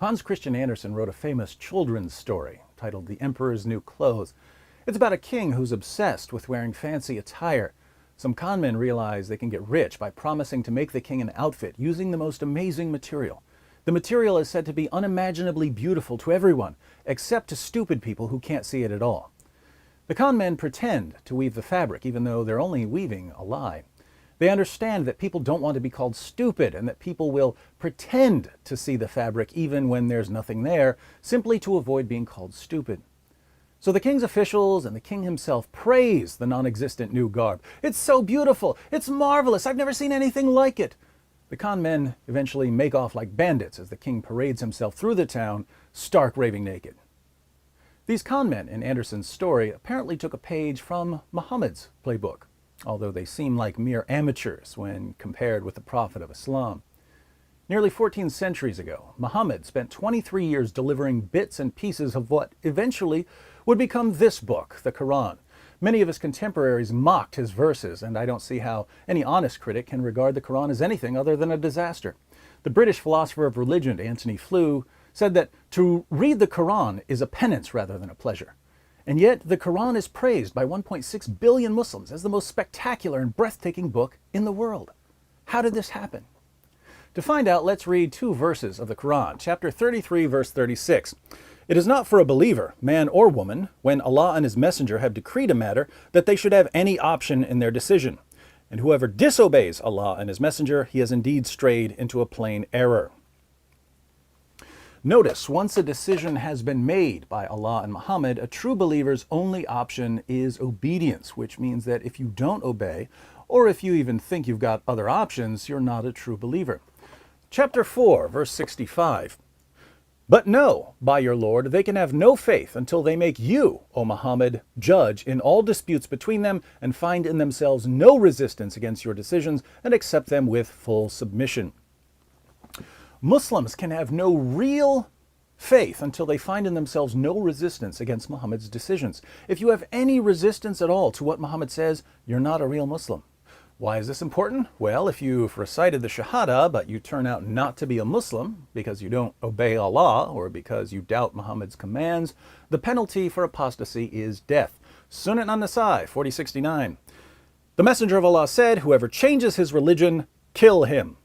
Hans Christian Andersen wrote a famous children's story titled The Emperor's New Clothes. It's about a king who's obsessed with wearing fancy attire. Some con men realize they can get rich by promising to make the king an outfit using the most amazing material. The material is said to be unimaginably beautiful to everyone, except to stupid people who can't see it at all. The con men pretend to weave the fabric, even though they're only weaving a lie. They understand that people don't want to be called stupid and that people will pretend to see the fabric even when there's nothing there, simply to avoid being called stupid. So the king's officials and the king himself praise the non-existent new garb. It's so beautiful! It's marvelous! I've never seen anything like it! The con men eventually make off like bandits as the king parades himself through the town, stark raving naked. These con men in Andersen's story apparently took a page from Muhammad's playbook, although they seem like mere amateurs when compared with the Prophet of Islam. Nearly 14 centuries ago, Muhammad spent 23 years delivering bits and pieces of what eventually would become this book, the Quran. Many of his contemporaries mocked his verses, and I don't see how any honest critic can regard the Quran as anything other than a disaster. The British philosopher of religion, Antony Flew, said that to read the Quran is a penance rather than a pleasure. And yet, the Quran is praised by 1.6 billion Muslims as the most spectacular and breathtaking book in the world. How did this happen? To find out, let's read two verses of the Quran, chapter 33, verse 36. It is not for a believer, man or woman, when Allah and His Messenger have decreed a matter, that they should have any option in their decision. And whoever disobeys Allah and His Messenger, he has indeed strayed into a plain error. Notice, once a decision has been made by Allah and Muhammad, a true believer's only option is obedience, which means that if you don't obey, or if you even think you've got other options, you're not a true believer. Chapter 4, verse 65. But know, by your Lord, they can have no faith until they make you, O Muhammad, judge in all disputes between them and find in themselves no resistance against your decisions and accept them with full submission. Muslims can have no real faith until they find in themselves no resistance against Muhammad's decisions. If you have any resistance at all to what Muhammad says, you're not a real Muslim. Why is this important? Well, if you've recited the Shahada, but you turn out not to be a Muslim because you don't obey Allah or because you doubt Muhammad's commands, the penalty for apostasy is death. Sunan an-Nasai 4069. The Messenger of Allah said, whoever changes his religion, kill him.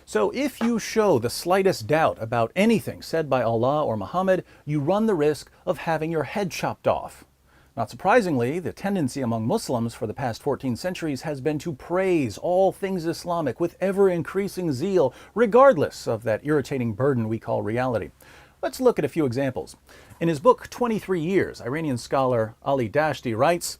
So if you show the slightest doubt about anything said by Allah or Muhammad, you run the risk of having your head chopped off. Not surprisingly, the tendency among Muslims for the past 14 centuries has been to praise all things Islamic with ever-increasing zeal, regardless of that irritating burden we call reality. Let's look at a few examples. In his book, 23 Years, Iranian scholar Ali Dashti writes,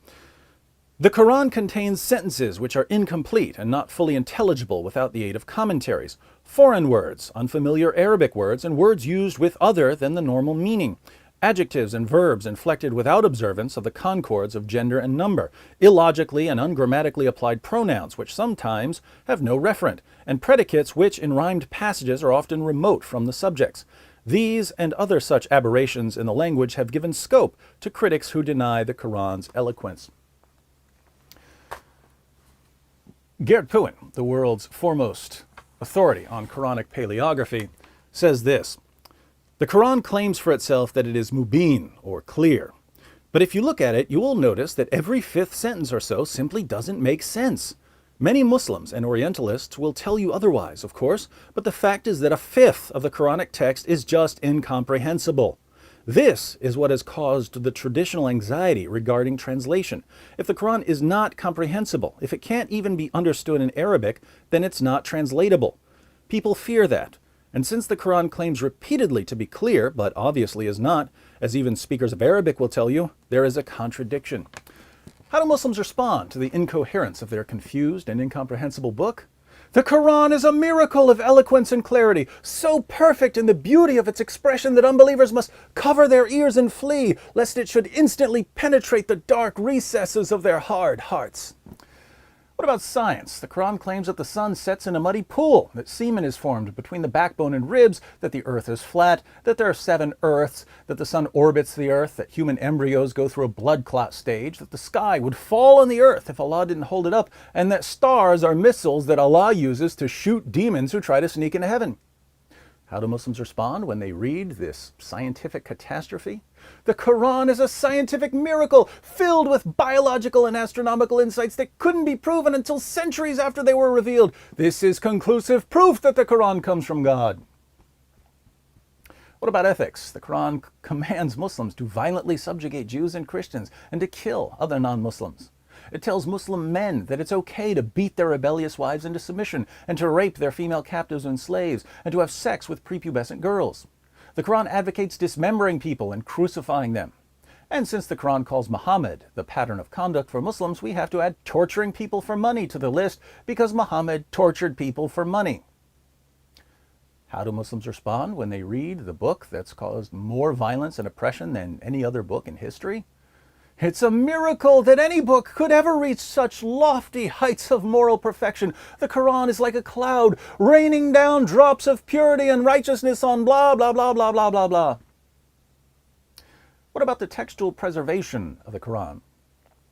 the Quran contains sentences which are incomplete and not fully intelligible without the aid of commentaries, foreign words, unfamiliar Arabic words, and words used with other than the normal meaning, adjectives and verbs inflected without observance of the concords of gender and number, illogically and ungrammatically applied pronouns which sometimes have no referent, and predicates which in rhymed passages are often remote from the subjects. These and other such aberrations in the language have given scope to critics who deny the Quran's eloquence. Gerd Puin, the world's foremost authority on Quranic paleography, says this: the Quran claims for itself that it is mubin, or clear. But if you look at it, you will notice that every fifth sentence or so simply doesn't make sense. Many Muslims and Orientalists will tell you otherwise, of course, but the fact is that a fifth of the Quranic text is just incomprehensible. This is what has caused the traditional anxiety regarding translation. If the Quran is not comprehensible, if it can't even be understood in Arabic, then it's not translatable. People fear that. And since the Quran claims repeatedly to be clear, but obviously is not, as even speakers of Arabic will tell you, there is a contradiction. How do Muslims respond to the incoherence of their confused and incomprehensible book? The Quran is a miracle of eloquence and clarity, so perfect in the beauty of its expression that unbelievers must cover their ears and flee, lest it should instantly penetrate the dark recesses of their hard hearts. What about science? The Quran claims that the sun sets in a muddy pool, that semen is formed between the backbone and ribs, that the earth is flat, that there are 7 earths, that the sun orbits the earth, that human embryos go through a blood clot stage, that the sky would fall on the earth if Allah didn't hold it up, and that stars are missiles that Allah uses to shoot demons who try to sneak into heaven. How do Muslims respond when they read this scientific catastrophe? The Quran is a scientific miracle filled with biological and astronomical insights that couldn't be proven until centuries after they were revealed. This is conclusive proof that the Quran comes from God. What about ethics? The Quran commands Muslims to violently subjugate Jews and Christians and to kill other non-Muslims. It tells Muslim men that it's okay to beat their rebellious wives into submission and to rape their female captives and slaves and to have sex with prepubescent girls. The Quran advocates dismembering people and crucifying them. And since the Quran calls Muhammad the pattern of conduct for Muslims, we have to add torturing people for money to the list because Muhammad tortured people for money. How do Muslims respond when they read the book that's caused more violence and oppression than any other book in history? It's a miracle that any book could ever reach such lofty heights of moral perfection. The Quran is like a cloud, raining down drops of purity and righteousness on blah, blah, blah, blah, blah, blah, blah. What about the textual preservation of the Quran?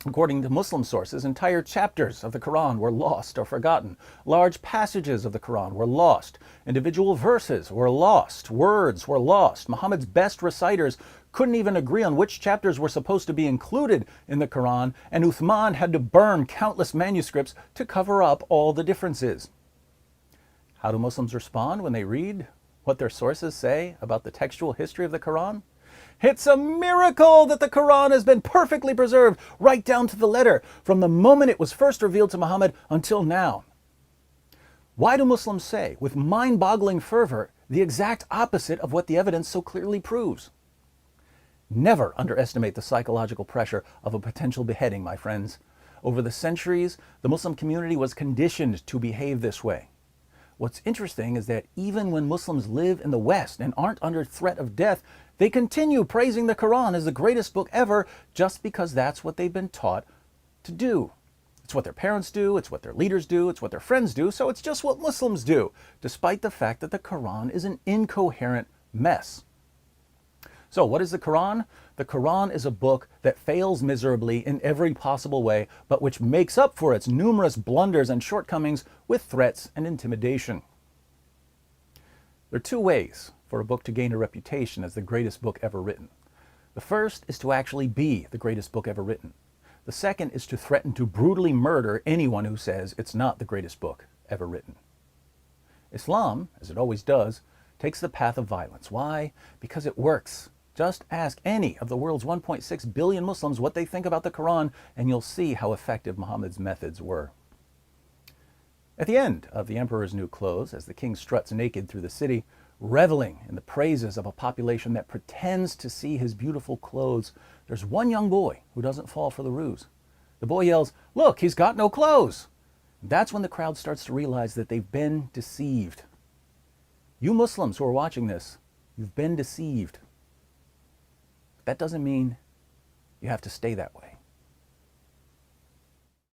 According to Muslim sources, entire chapters of the Quran were lost or forgotten. Large passages of the Quran were lost. Individual verses were lost. Words were lost. Muhammad's best reciters couldn't even agree on which chapters were supposed to be included in the Quran, and Uthman had to burn countless manuscripts to cover up all the differences. How do Muslims respond when they read what their sources say about the textual history of the Quran? It's a miracle that the Quran has been perfectly preserved right down to the letter from the moment it was first revealed to Muhammad until now. Why do Muslims say, with mind-boggling fervor, the exact opposite of what the evidence so clearly proves? Never underestimate the psychological pressure of a potential beheading, my friends. Over the centuries, the Muslim community was conditioned to behave this way. What's interesting is that even when Muslims live in the West and aren't under threat of death, they continue praising the Quran as the greatest book ever just because that's what they've been taught to do. It's what their parents do, it's what their leaders do, it's what their friends do, so it's just what Muslims do, despite the fact that the Quran is an incoherent mess. So what is the Quran? The Quran is a book that fails miserably in every possible way, but which makes up for its numerous blunders and shortcomings with threats and intimidation. There are two ways for a book to gain a reputation as the greatest book ever written. The first is to actually be the greatest book ever written. The second is to threaten to brutally murder anyone who says it's not the greatest book ever written. Islam, as it always does, takes the path of violence. Why? Because it works. Just ask any of the world's 1.6 billion Muslims what they think about the Quran, and you'll see how effective Muhammad's methods were. At the end of The Emperor's New Clothes, as the king struts naked through the city, reveling in the praises of a population that pretends to see his beautiful clothes, there's one young boy who doesn't fall for the ruse. The boy yells, "Look, he's got no clothes!" That's when the crowd starts to realize that they've been deceived. You Muslims who are watching this, you've been deceived. That doesn't mean you have to stay that way.